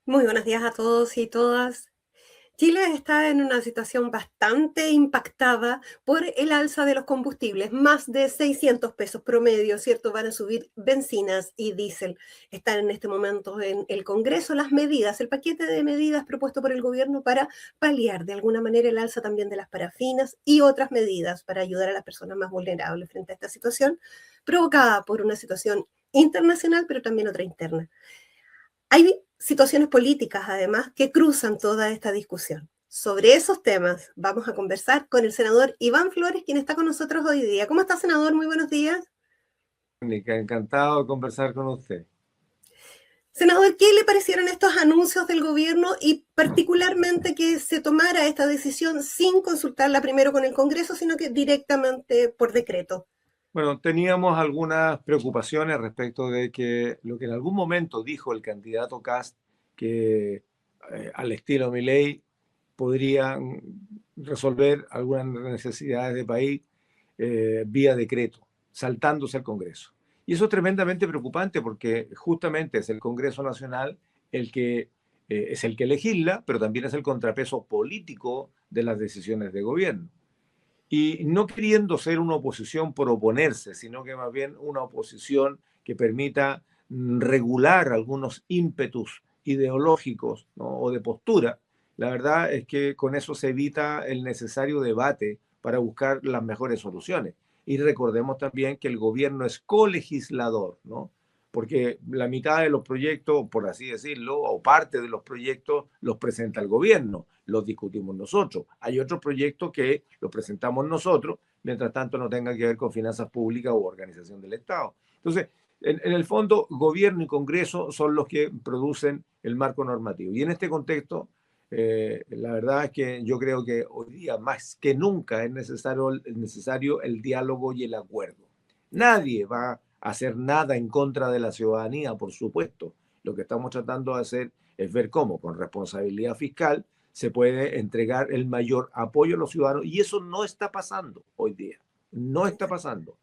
Muy buenos días a todos y todas. Chile está en una situación bastante impactada por el alza de los combustibles, más de 600 pesos promedio, ¿cierto? Van a subir bencinas y diésel. Están en este momento en el Congreso las medidas, el paquete de medidas propuesto por el gobierno para paliar de alguna manera el alza también de las parafinas y otras medidas para ayudar a las personas más vulnerables frente a esta situación provocada por una situación internacional, pero también otra interna. Hay situaciones políticas, además, que cruzan toda esta discusión. Sobre esos temas vamos a conversar con el senador Iván Flores, quien está con nosotros hoy día. ¿Cómo está, senador? Muy buenos días. Mónica, encantado de conversar con usted. Senador, ¿qué le parecieron estos anuncios del gobierno y particularmente que se tomara esta decisión sin consultarla primero con el Congreso, sino que directamente por decreto? Bueno, teníamos algunas preocupaciones respecto de que lo que en algún momento dijo el candidato Kast, que al estilo Milei podrían resolver algunas necesidades de país vía decreto, saltándose al Congreso. Y eso es tremendamente preocupante porque justamente es el Congreso Nacional el que es el que legisla, pero también es el contrapeso político de las decisiones de gobierno. Y no queriendo ser una oposición por oponerse, sino que más bien una oposición que permita regular algunos ímpetus ideológicos, ¿no? O de postura, la verdad es que con eso se evita el necesario debate para buscar las mejores soluciones. Y recordemos también que el gobierno es colegislador, ¿no? Porque la mitad de los proyectos, por así decirlo, o parte de los proyectos los presenta el gobierno, los discutimos nosotros. Hay otros proyectos que los presentamos nosotros, mientras tanto no tengan que ver con finanzas públicas u organización del Estado. Entonces, en el fondo, gobierno y Congreso son los que producen el marco normativo. Y en este contexto, la verdad es que yo creo que hoy día más que nunca es necesario el diálogo y el acuerdo. Nadie va a hacer nada en contra de la ciudadanía, por supuesto. Lo que estamos tratando de hacer es ver cómo, con responsabilidad fiscal, se puede entregar el mayor apoyo a los ciudadanos. Y eso no está pasando hoy día. No está pasando.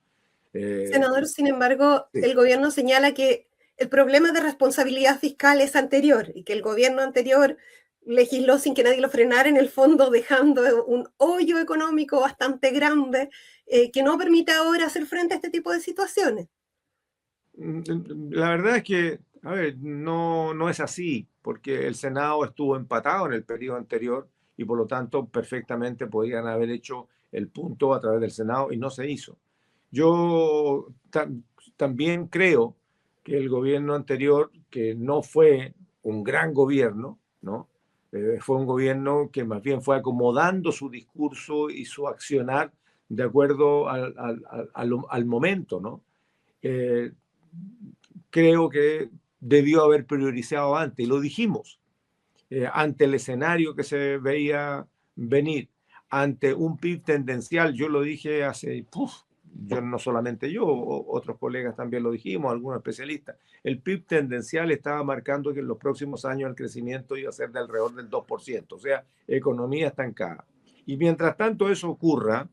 Eh, Senador, sin embargo, sí. el gobierno señala que el problema de responsabilidad fiscal es anterior y que el gobierno anterior legisló sin que nadie lo frenara, en el fondo dejando un hoyo económico bastante grande que no permite ahora hacer frente a este tipo de situaciones. La verdad es que, a ver, no es así, porque el Senado estuvo empatado en el periodo anterior y por lo tanto perfectamente podían haber hecho el punto a través del Senado y no se hizo. Yo también creo que el gobierno anterior, que no fue un gran gobierno, ¿no? Fue un gobierno que más bien fue acomodando su discurso y su accionar de acuerdo al momento, ¿no? Eh, Creo que debió haber priorizado antes, y lo dijimos, ante el escenario que se veía venir, ante un PIB tendencial, yo lo dije hace, yo no solamente yo, otros colegas también lo dijimos, algunos especialistas, el PIB tendencial estaba marcando que en los próximos años el crecimiento iba a ser de alrededor del 2%, o sea, economía estancada. Y mientras tanto eso ocurra,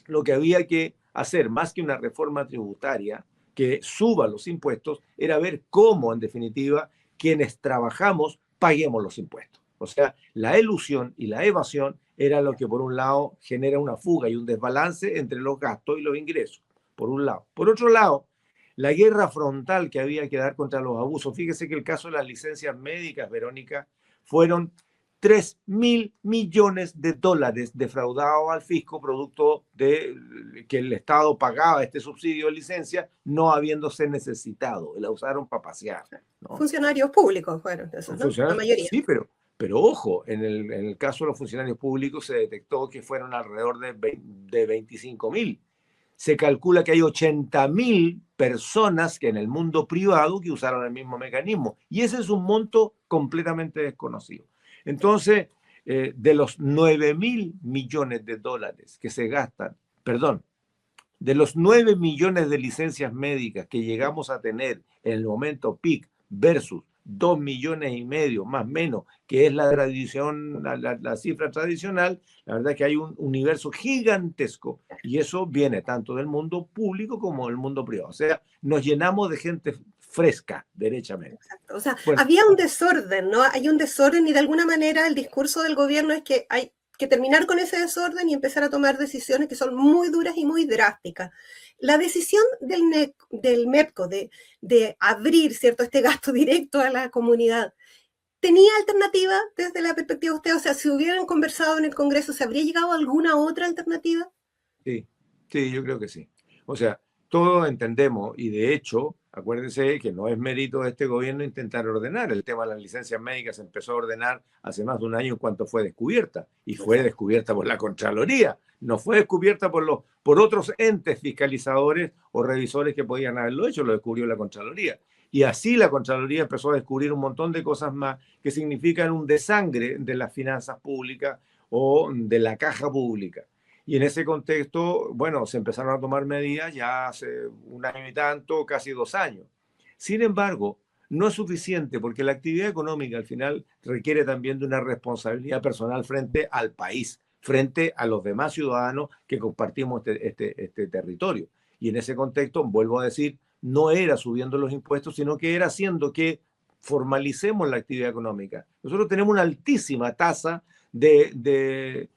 lo que había que hacer, más que una reforma tributaria que suba los impuestos, era ver cómo, en definitiva, quienes trabajamos paguemos los impuestos. O sea, la elusión y la evasión era lo que por un lado genera una fuga y un desbalance entre los gastos y los ingresos, por un lado. Por otro lado, la guerra frontal que había que dar contra los abusos. Fíjese que el caso de las licencias médicas, Verónica, fueron 3.000 millones de dólares defraudados al fisco producto de que el Estado pagaba este subsidio de licencia no habiéndose necesitado, la usaron para pasear, ¿no? Funcionarios públicos fueron esos, ¿no? La mayoría. Sí, pero ojo, en el caso de los funcionarios públicos se detectó que fueron alrededor de 25.000. Se calcula que hay 80.000 personas que en el mundo privado que usaron el mismo mecanismo. Y ese es un monto completamente desconocido. Entonces, de los 9.000 millones de dólares que se gastan, perdón, de los 9 millones de licencias médicas que llegamos a tener en el momento peak versus 2,5 millones, más o menos, que es la tradición, la cifra tradicional, la verdad es que hay un universo gigantesco y eso viene tanto del mundo público como del mundo privado. O sea, nos llenamos de gente fresca, derechamente. Exacto. O sea, Bueno, había un desorden, ¿no? Hay un desorden y de alguna manera el discurso del gobierno es que hay que terminar con ese desorden y empezar a tomar decisiones que son muy duras y muy drásticas. La decisión del MEPCO de abrir, ¿cierto?, este gasto directo a la comunidad, ¿tenía alternativa desde la perspectiva de usted? O sea, si hubieran conversado en el Congreso, ¿se habría llegado a alguna otra alternativa? sí, sí, yo creo que sí. O sea, todos entendemos y de hecho, acuérdense que no es mérito de este gobierno intentar ordenar. El tema de las licencias médicas se empezó a ordenar hace más de un año en cuanto fue descubierta y fue Exacto. descubierta por la Contraloría, no fue descubierta por otros entes fiscalizadores o revisores que podían haberlo hecho, lo descubrió la Contraloría. Y así la Contraloría empezó a descubrir un montón de cosas más que significan un desangre de las finanzas públicas o de la caja pública. Y en ese contexto, bueno, se empezaron a tomar medidas ya hace un año y tanto, casi 2 años. Sin embargo, no es suficiente porque la actividad económica al final requiere también de una responsabilidad personal frente al país, frente a los demás ciudadanos que compartimos este territorio. Y en ese contexto, vuelvo a decir, no era subiendo los impuestos, sino que era haciendo que formalicemos la actividad económica. Nosotros tenemos una altísima tasa de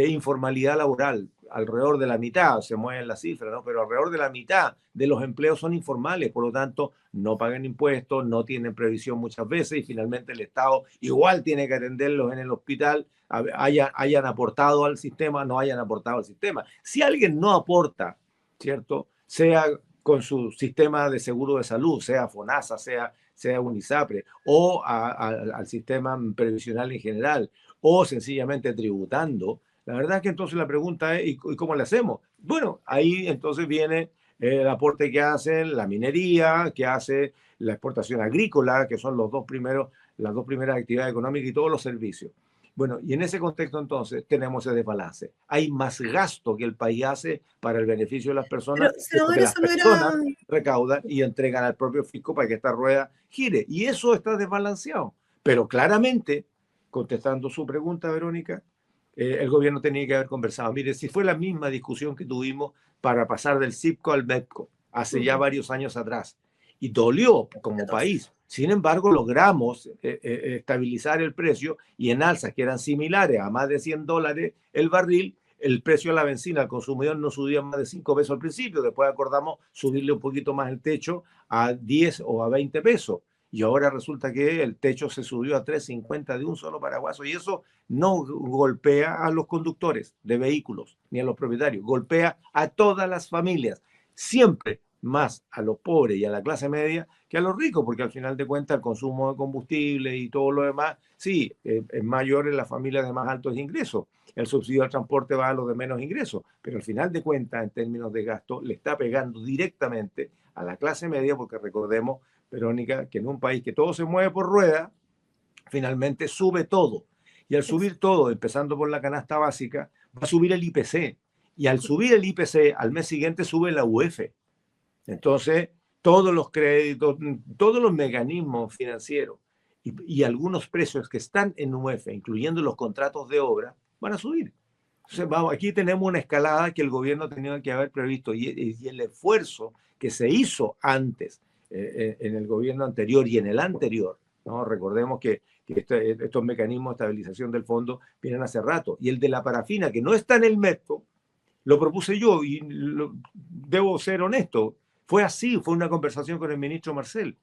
informalidad laboral. Alrededor de la mitad, se mueven las cifras, ¿no? Pero alrededor de la mitad de los empleos son informales, por lo tanto, no pagan impuestos, no tienen previsión muchas veces y finalmente el Estado igual tiene que atenderlos en el hospital, hayan aportado al sistema, no hayan aportado al sistema. Si alguien no aporta, ¿cierto? Sea con su sistema de seguro de salud, sea FONASA, sea UNISAPRE, o al sistema previsional en general, o sencillamente tributando. La verdad es que entonces la pregunta es, ¿y cómo le hacemos? Bueno, ahí entonces viene el aporte que hacen la minería, que hace la exportación agrícola, que son las dos primeras actividades económicas y todos los servicios. Bueno, y en ese contexto entonces tenemos ese desbalance. Hay más gasto que el país hace para el beneficio de las Pero, personas que lo senador, que las eso no era... personas recaudan y entregan al propio fisco para que esta rueda gire. Y eso está desbalanceado. Pero claramente, contestando su pregunta, Verónica, el gobierno tenía que haber conversado. Mire, si fue la misma discusión que tuvimos para pasar del CIPCO al MEPCO hace ya varios años atrás y dolió como país. Sin embargo, logramos estabilizar el precio y en alzas que eran similares a más de $100 el barril, el precio de la benzina al consumidor no subía más de 5 pesos al principio, después acordamos subirle un poquito más el techo a 10 o a 20 pesos. Y ahora resulta que el techo se subió a 3.50 de un solo paraguaso y eso no golpea a los conductores de vehículos ni a los propietarios, golpea a todas las familias, siempre más a los pobres y a la clase media que a los ricos, porque al final de cuentas el consumo de combustible y todo lo demás, sí, es mayor en las familias de más altos ingresos. El subsidio al transporte va a los de menos ingresos, pero al final de cuentas, en términos de gasto, le está pegando directamente a la clase media, porque recordemos, Verónica, que en un país que todo se mueve por rueda, finalmente sube todo. Y al subir todo, empezando por la canasta básica, va a subir el IPC. Y al subir el IPC, al mes siguiente sube la UF. Entonces, todos los créditos, todos los mecanismos financieros y algunos precios que están en UF, incluyendo los contratos de obra, van a subir. Entonces, vamos, aquí tenemos una escalada que el gobierno tenía que haber previsto y el esfuerzo que se hizo antes en el gobierno anterior y en el anterior, ¿no? Recordemos que estos mecanismos de estabilización del fondo vienen hace rato. Y el de la parafina, que no está en el MEPCO, lo propuse yo y debo ser honesto. Fue así, fue una conversación con el ministro Marcel.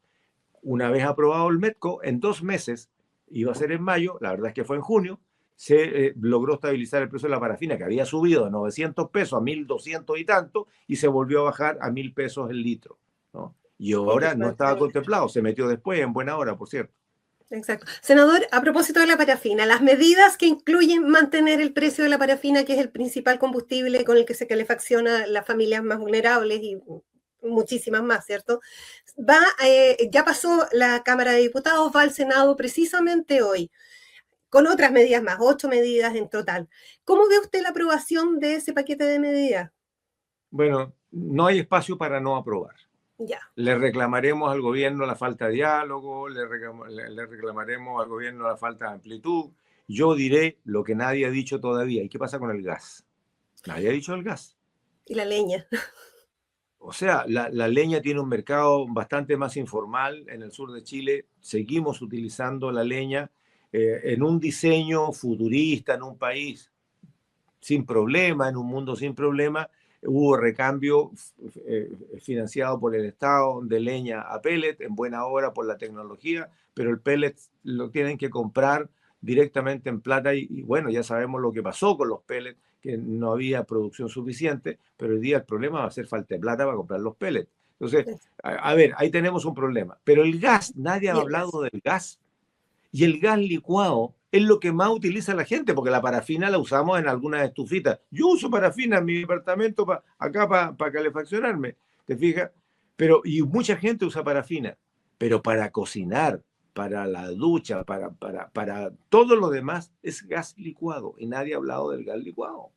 Una vez aprobado el MEPCO, en 2 meses, iba a ser en mayo, la verdad es que fue en junio, se logró estabilizar el precio de la parafina, que había subido de 900 pesos a 1.200 y tanto, y se volvió a bajar a 1.000 pesos el litro, ¿no? Y ahora no estaba contemplado, se metió después, en buena hora, por cierto. Exacto. Senador, a propósito de la parafina, las medidas que incluyen mantener el precio de la parafina, que es el principal combustible con el que se calefacciona las familias más vulnerables y muchísimas más, ¿cierto? Ya pasó la Cámara de Diputados, va al Senado precisamente hoy, con otras medidas más, 8 medidas en total. ¿Cómo ve usted la aprobación de ese paquete de medidas? Bueno, no hay espacio para no aprobar. Ya. Le reclamaremos al gobierno la falta de diálogo, le reclamaremos al gobierno la falta de amplitud. Yo diré lo que nadie ha dicho todavía. ¿Y qué pasa con el gas? Nadie ha dicho el gas. Y la leña. o sea, la leña tiene un mercado bastante más informal en el sur de Chile. Seguimos utilizando la leña en un diseño futurista, en un país sin problema, en un mundo sin problema. Hubo recambio financiado por el Estado de leña a pellet, en buena hora por la tecnología, pero el pellet lo tienen que comprar directamente en plata y bueno, ya sabemos lo que pasó con los pellets, que no había producción suficiente, pero hoy día el problema va a ser falta de plata para comprar los pellets. Entonces, a ver, ahí tenemos un problema. Pero el gas, nadie ha Y el gas. hablado del gas. Y el gas licuado es lo que más utiliza la gente, porque la parafina la usamos en algunas estufitas. Yo uso parafina en mi departamento acá para calefaccionarme, ¿te fijas? Pero, y mucha gente usa parafina, pero para cocinar, para la ducha, para todo lo demás es gas licuado. Y nadie ha hablado del gas licuado.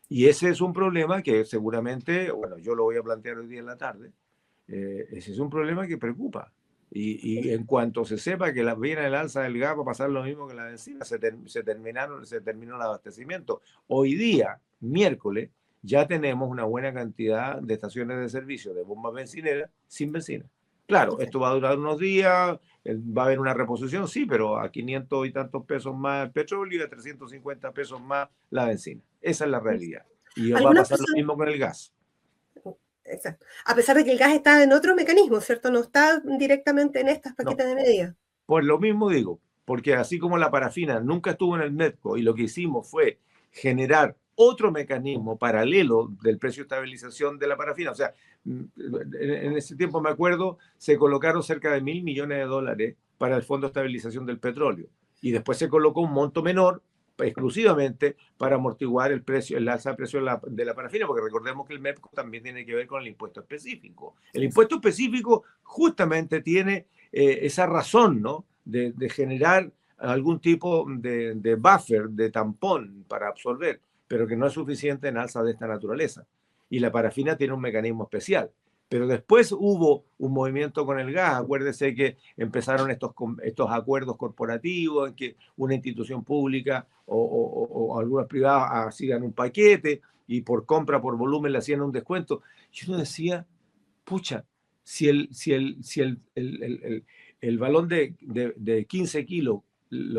Y ese es un problema que seguramente, bueno, yo lo voy a plantear hoy día en la tarde, ese es un problema que preocupa. Y en cuanto se sepa que viene el alza del gas va a pasar lo mismo que la benzina, se terminó el abastecimiento. Hoy día, miércoles, ya tenemos una buena cantidad de estaciones de servicio de bombas bencineras sin benzina. Claro, esto va a durar unos días, va a haber una reposición, sí, pero a 500 y tantos pesos más el petróleo y a 350 pesos más la benzina. Esa es la realidad. Y va a Algunas pasar lo personas, mismo con el gas. exacto. A pesar de que el gas está en otro mecanismo, ¿cierto? No está directamente en estas No, paquetes de medida. pues lo mismo digo, porque así como la parafina nunca estuvo en el MEPCO y lo que hicimos fue generar otro mecanismo paralelo del precio de estabilización de la parafina. O sea, en ese tiempo me acuerdo, se colocaron cerca de $1.000 millones para el Fondo de Estabilización del Petróleo y después se colocó un monto menor exclusivamente para amortiguar el precio, el alza de precio de la parafina, porque recordemos que el MEPCO también tiene que ver con el impuesto específico. El impuesto específico justamente tiene esa razón, ¿no? De generar algún tipo de buffer, de tampón para absorber, pero que no es suficiente en alza de esta naturaleza. Y la parafina tiene un mecanismo especial. Pero después hubo un movimiento con el gas. Acuérdese que empezaron estos acuerdos corporativos en que una institución pública o algunas privadas hacían un paquete y por compra, por volumen, le hacían un descuento. Y uno decía, pucha, si el balón de 15 kilos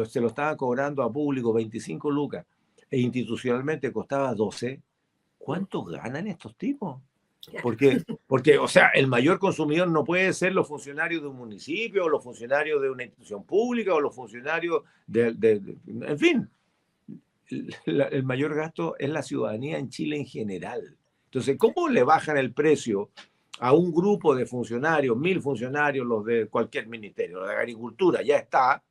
se lo estaba cobrando a público 25 lucas e institucionalmente costaba 12, ¿cuánto ganan estos tipos? Porque, o sea, el mayor consumidor no puede ser los funcionarios de un municipio o los funcionarios de una institución pública o los funcionarios en fin, el mayor gasto es la ciudadanía en Chile en general. Entonces, ¿cómo le bajan el precio a un grupo de funcionarios, 1.000 funcionarios, los de cualquier ministerio, los de agricultura, ya está,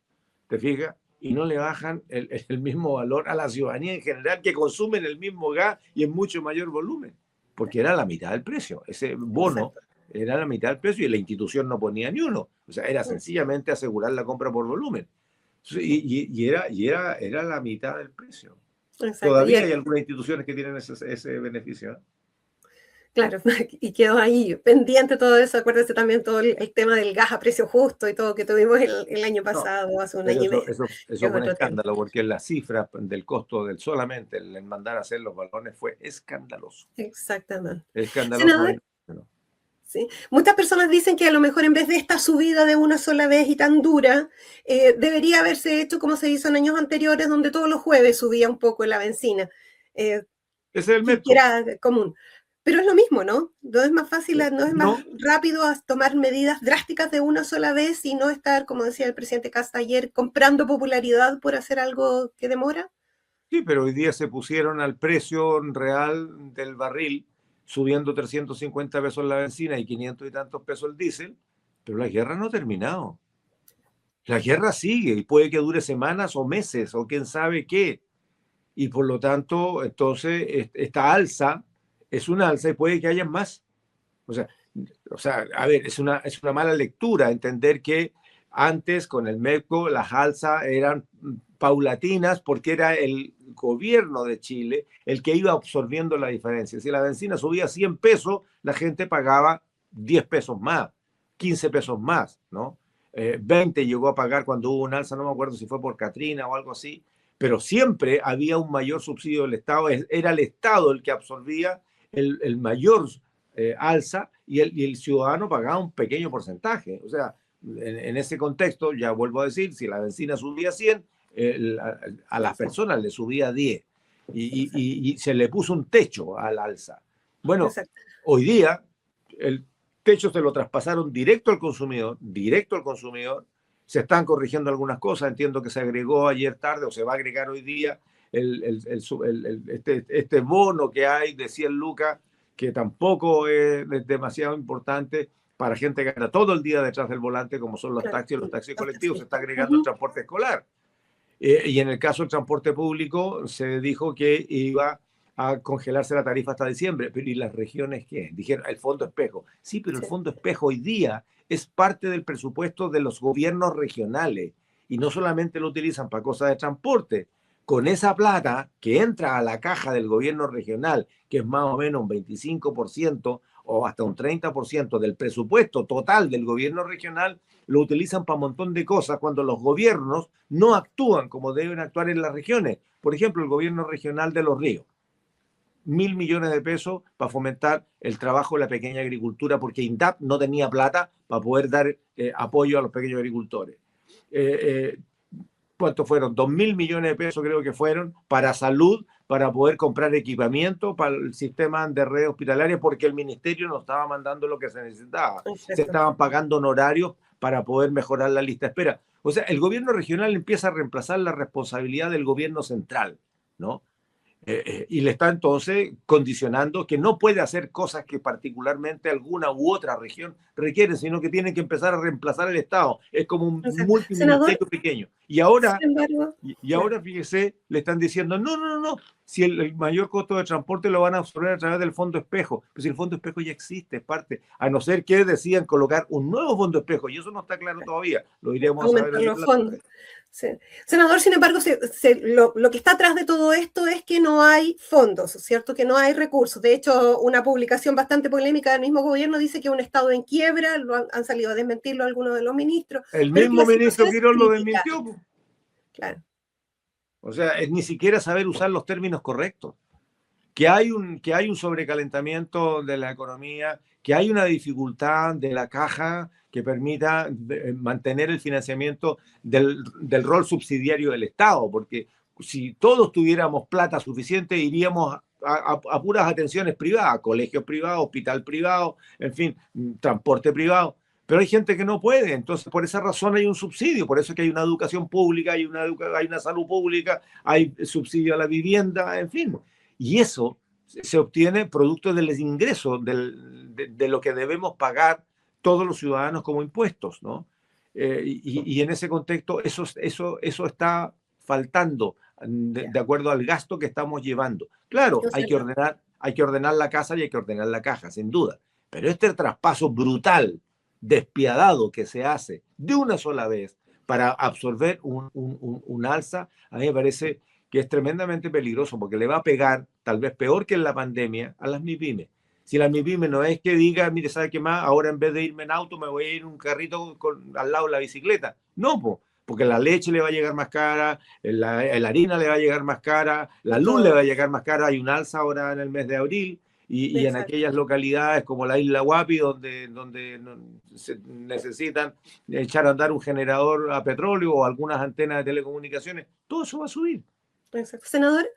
¿te fijas? Y no le bajan el mismo valor a la ciudadanía en general que consumen el mismo gas y en mucho mayor volumen, porque era la mitad del precio. Ese bono Exacto. era la mitad del precio y la institución no ponía ni uno. O sea, era sencillamente asegurar la compra por volumen. Y era la mitad del precio. Exacto. Todavía hay algunas instituciones que tienen ese beneficio, ¿eh? Claro, y quedó ahí pendiente todo eso. Acuérdese también todo el tema del gas a precio justo y todo que tuvimos el año No, pasado, hace un pero año y medio, eso que es fue un otro tema. escándalo, porque la cifra del costo del solamente el mandar a hacer los balones fue escandaloso. Exactamente. Escandaloso. Senador, sí. Muchas personas dicen que a lo mejor en vez de esta subida de una sola vez y tan dura, debería haberse hecho como se hizo en años anteriores, donde todos los jueves subía un poco la benzina, eh, Ese es el que MEPCO. era común. Pero es lo mismo, ¿no? No es más fácil, no es más No, rápido a tomar medidas drásticas de una sola vez y no estar, como decía el presidente Casta ayer, comprando popularidad por hacer algo que demora. sí, pero hoy día se pusieron al precio real del barril, subiendo 350 pesos la benzina y 500 y tantos pesos el diésel, pero la guerra no ha terminado. La guerra sigue y puede que dure semanas o meses o quién sabe qué. Y por lo tanto, entonces, esta alza es una alza y puede que haya más. O sea, a ver, es una mala lectura entender que antes con el MEPCO las alzas eran paulatinas porque era el gobierno de Chile el que iba absorbiendo la diferencia. Si la benzina subía 100 pesos, la gente pagaba 10 pesos más, 15 pesos más, ¿no? 20 llegó a pagar cuando hubo un alza, no me acuerdo si fue por Katrina o algo así, pero siempre había un mayor subsidio del Estado, era el Estado el que absorbía el mayor alza y el ciudadano pagaba un pequeño porcentaje. O sea, en ese contexto, ya vuelvo a decir, si la benzina subía 100, a las personas le subía 10 y se le puso un techo al alza. Bueno, Exacto. hoy día el techo se lo traspasaron directo al consumidor. Se están corrigiendo algunas cosas, entiendo que se agregó ayer tarde o se va a agregar hoy día este bono que hay de 100 lucas, que tampoco es demasiado importante para gente que anda todo el día detrás del volante, como son Claro, los taxis los colectivos. Se está taxistas. agregando el transporte escolar. Y en el caso del transporte público se dijo que iba a congelarse la tarifa hasta diciembre. Pero ¿y las regiones qué? Dijeron, el fondo espejo. Sí, pero el Sí, fondo espejo hoy día es parte del presupuesto de los gobiernos regionales y no solamente lo utilizan para cosas de transporte. Con esa plata que entra a la caja del gobierno regional, que es más o menos un 25% o hasta un 30% del presupuesto total del gobierno regional, lo utilizan para un montón de cosas cuando los gobiernos no actúan como deben actuar en las regiones. Por ejemplo, el gobierno regional de Los Ríos, 1.000 millones de pesos para fomentar el trabajo de la pequeña agricultura, porque INDAP no tenía plata para poder dar apoyo a los pequeños agricultores. Eh, ¿Cuántos fueron? 2.000 millones de pesos creo que fueron para salud, para poder comprar equipamiento para el sistema de red hospitalaria, porque el ministerio no estaba mandando lo que se necesitaba. Se exacto. estaban pagando honorarios para poder mejorar la lista de espera. O sea, el gobierno regional empieza a reemplazar la responsabilidad del gobierno central, ¿no? Y le está entonces condicionando que no puede hacer cosas que particularmente alguna u otra región requiere, sino que tiene que empezar a reemplazar el Estado. Es como un Exacto. Senador, multiministerio pequeño. sin embargo, Y claro. ahora, fíjese, le están diciendo, no, si el mayor costo de transporte lo van a absorber a través del fondo espejo. Pues si el fondo espejo ya existe, es parte, a no ser que decidan colocar un nuevo fondo espejo, y eso no está claro todavía, lo iremos a saber Aumentar hoy los en la fondos. tarde. Sí. Senador, sin embargo, lo que está atrás de todo esto es que no hay fondos, ¿cierto? Que no hay recursos. De hecho, una publicación bastante polémica del mismo gobierno dice que un Estado en quiebra, han salido a desmentirlo algunos de los ministros, El pero que mismo la situación ministro es Quirós lo crítica. desmintió, pues. Claro, O sea, es ni siquiera saber usar los términos correctos. Que hay un sobrecalentamiento de la economía, que hay una dificultad de la caja que permita mantener el financiamiento del rol subsidiario del Estado, porque si todos tuviéramos plata suficiente, iríamos a puras atenciones privadas, colegios privados, hospital privado, en fin, transporte privado. Pero hay gente que no puede, entonces por esa razón hay un subsidio, por eso es que hay una educación pública, hay una salud pública, hay subsidio a la vivienda, en fin. Y eso se obtiene producto del ingreso, de lo que debemos pagar todos los ciudadanos como impuestos, ¿no? Y en ese contexto eso está faltando ya. de acuerdo al gasto que estamos llevando. Claro, O sea, hay que ordenar la casa y hay que ordenar la caja, sin duda. Pero este traspaso brutal, despiadado que se hace de una sola vez para absorber un alza, a mí me parece que es tremendamente peligroso porque le va a pegar, tal vez peor que en la pandemia, a las MIPIMES. Si la MIPYME no es que diga, mire, ¿sabe qué más? Ahora en vez de irme en auto me voy a ir en un carrito al lado de la bicicleta. No, porque la leche le va a llegar más cara, la harina le va a llegar más cara, la luz le todo. va a llegar más cara. Hay un alza ahora en el mes de abril y en Exacto. aquellas localidades como la isla Guapi, donde se necesitan echar a andar un generador a petróleo o algunas antenas de telecomunicaciones, todo eso va a subir. Exacto. Senador,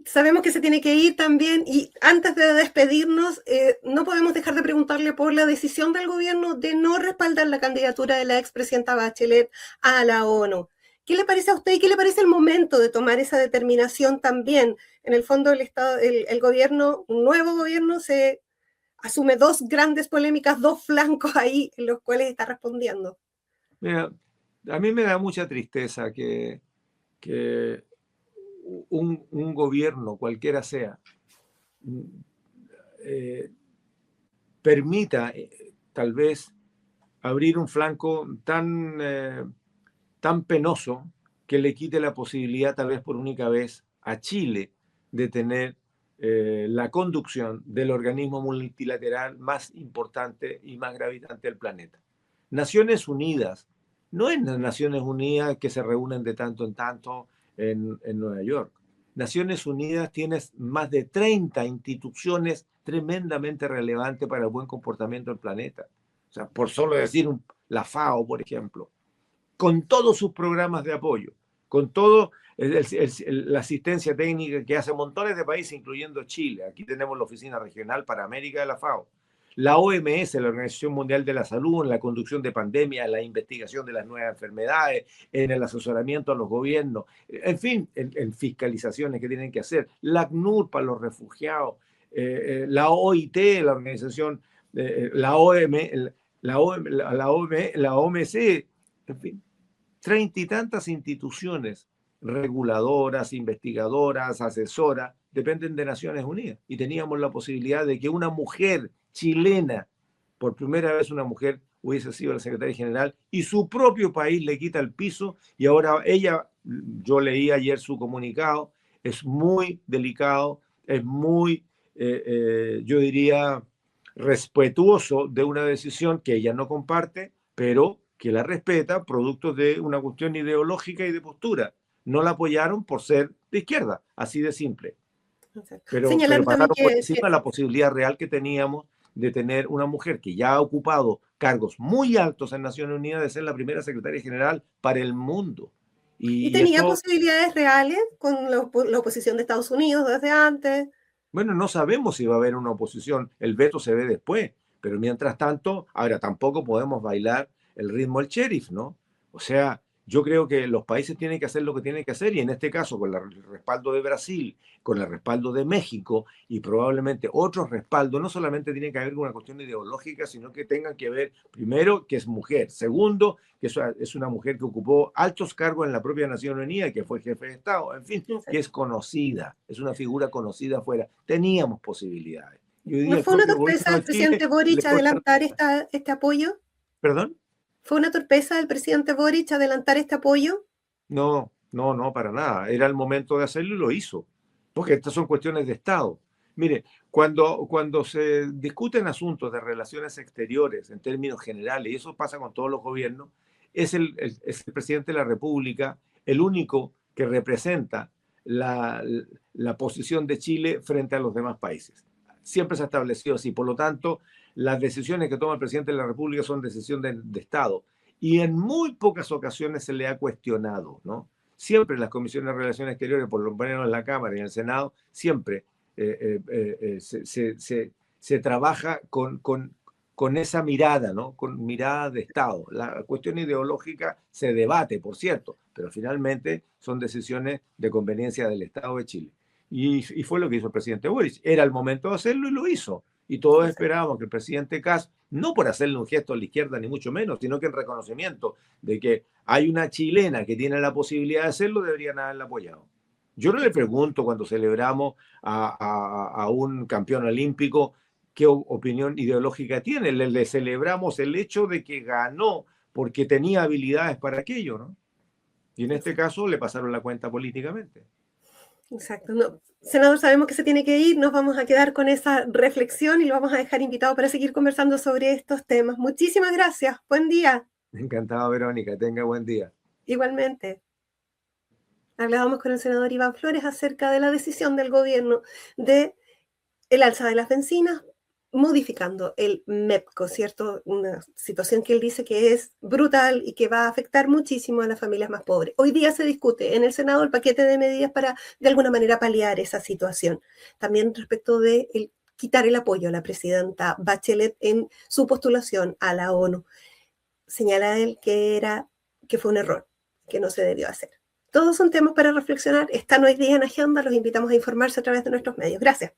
sabemos que se tiene que ir también y antes de despedirnos, no podemos dejar de preguntarle por la decisión del gobierno de no respaldar la candidatura de la expresidenta Bachelet a la ONU. ¿Qué le parece a usted y qué le parece el momento de tomar esa determinación también? En el fondo, el Estado, el gobierno, un nuevo gobierno, se asume dos grandes polémicas, dos flancos ahí en los cuales está respondiendo. Mira, a mí me da mucha tristeza que un gobierno, cualquiera sea, eh, permita tal vez abrir un flanco tan penoso que le quite la posibilidad tal vez por única vez a Chile de tener la conducción del organismo multilateral más importante y más gravitante del planeta. Naciones Unidas, no es las Naciones Unidas que se reúnen de tanto en tanto en Nueva York. Naciones Unidas tiene más de 30 instituciones tremendamente relevantes para el buen comportamiento del planeta. O sea, por solo decir la FAO, por ejemplo, con todos sus programas de apoyo, con todo la asistencia técnica que hace montones de países, incluyendo Chile. Aquí tenemos la oficina regional para América de la FAO. La OMS, la Organización Mundial de la Salud, en la conducción de pandemias, la investigación de las nuevas enfermedades, en el asesoramiento a los gobiernos, en fin, en fiscalizaciones que tienen que hacer. La ACNUR para los refugiados, la OIT, la organización, la OMC, en fin, 30 y tantas instituciones reguladoras, investigadoras, asesoras, dependen de Naciones Unidas. Y teníamos la posibilidad de que una mujer chilena, por primera vez una mujer hubiese sido la secretaria general, y su propio país le quita el piso, y ahora ella, yo leí ayer su comunicado, es muy delicado, es muy, yo diría, respetuoso de una decisión que ella no comparte, pero que la respeta, producto de una cuestión ideológica y de postura. No la apoyaron por ser de izquierda, así de simple. Pero Señalaron también pasaron por encima de la posibilidad real que teníamos de tener una mujer que ya ha ocupado cargos muy altos en Naciones Unidas de ser la primera secretaria general para el mundo. y Y tenía eso, posibilidades reales con la oposición de Estados Unidos desde antes. bueno, no sabemos si va a haber una oposición, el veto se ve después, pero mientras tanto, ahora tampoco podemos bailar el ritmo del sheriff, ¿no? O sea, yo creo que los países tienen que hacer lo que tienen que hacer y en este caso con el respaldo de Brasil, con el respaldo de México y probablemente otros respaldos, no solamente tiene que haber una cuestión ideológica, sino que tengan que ver, primero, que es mujer, segundo, que es una mujer que ocupó altos cargos en la propia Nación Unida, que fue jefe de Estado, en fin, que es conocida, es una figura conocida afuera. Teníamos posibilidades. Y hoy día ¿No el fue una propio gobierno torpeza del de Chile presidente le Boric corta. adelantar este apoyo? ¿Perdón? ¿Fue una torpeza del presidente Boric adelantar este apoyo? No, no, no, para nada. Era el momento de hacerlo y lo hizo, porque estas son cuestiones de Estado. Mire, cuando se discuten asuntos de relaciones exteriores en términos generales, y eso pasa con todos los gobiernos, es el presidente de la República el único que representa la posición de Chile frente a los demás países. Siempre se ha establecido así. Por lo tanto, las decisiones que toma el presidente de la República son decisiones de Estado y en muy pocas ocasiones se le ha cuestionado, ¿no? Siempre en las comisiones de relaciones exteriores, por lo menos en la Cámara y en el Senado, siempre se trabaja con esa mirada, ¿no? Con mirada de Estado. La cuestión ideológica se debate, por cierto, pero finalmente son decisiones de conveniencia del Estado de Chile. Y fue lo que hizo el presidente Boric. Era el momento de hacerlo y lo hizo. Y todos esperábamos que el presidente Kast, no por hacerle un gesto a la izquierda ni mucho menos, sino que en reconocimiento de que hay una chilena que tiene la posibilidad de hacerlo, deberían haberla apoyado. Yo no le pregunto cuando celebramos a un campeón olímpico qué opinión ideológica tiene. Le celebramos el hecho de que ganó porque tenía habilidades para aquello, ¿no? Y en este caso le pasaron la cuenta políticamente. Exacto. No. Senador, sabemos que se tiene que ir, nos vamos a quedar con esa reflexión y lo vamos a dejar invitado para seguir conversando sobre estos temas. Muchísimas gracias. Buen día. Encantado, Verónica. Tenga buen día. Igualmente. Hablábamos con el senador Iván Flores acerca de la decisión del gobierno de el alza de las bencinas, modificando el MEPCO, ¿cierto? Una situación que él dice que es brutal y que va a afectar muchísimo a las familias más pobres. Hoy día se discute en el Senado el paquete de medidas para, de alguna manera, paliar esa situación. También respecto de quitar el apoyo a la presidenta Bachelet en su postulación a la ONU. Señala él que fue un error, que no se debió hacer. Todos son temas para reflexionar, están hoy día en agenda, los invitamos a informarse a través de nuestros medios. Gracias.